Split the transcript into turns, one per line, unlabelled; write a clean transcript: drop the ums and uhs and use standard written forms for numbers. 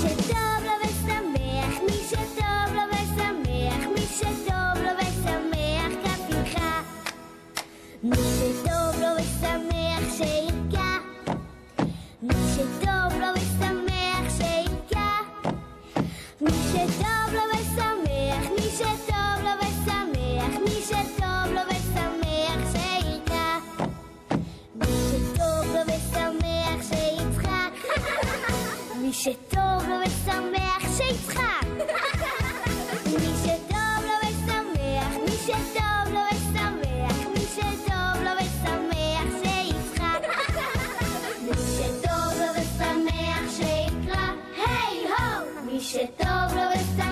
שטוב לו ושמח, מי שטוב לו ושמח, מי שטוב לו ושמח כפיך. מי שטוב לו ושמח שירקע, מי שטוב לו ושמח שירקע, מי שטוב לו ושמח, מי שטוב לו ושמח, מי שטוב לו ושמח שירקע, מי שטוב לו ושמח שיצחק, מי שטוב לו ושמח שיצחק, מי שטוב לו ושמח, מי שטוב לו ושמח, מי שטוב לו ושמח שיצחק, מי שטוב לו ושמח שיקרא היי הו, מי שטוב לו ושמח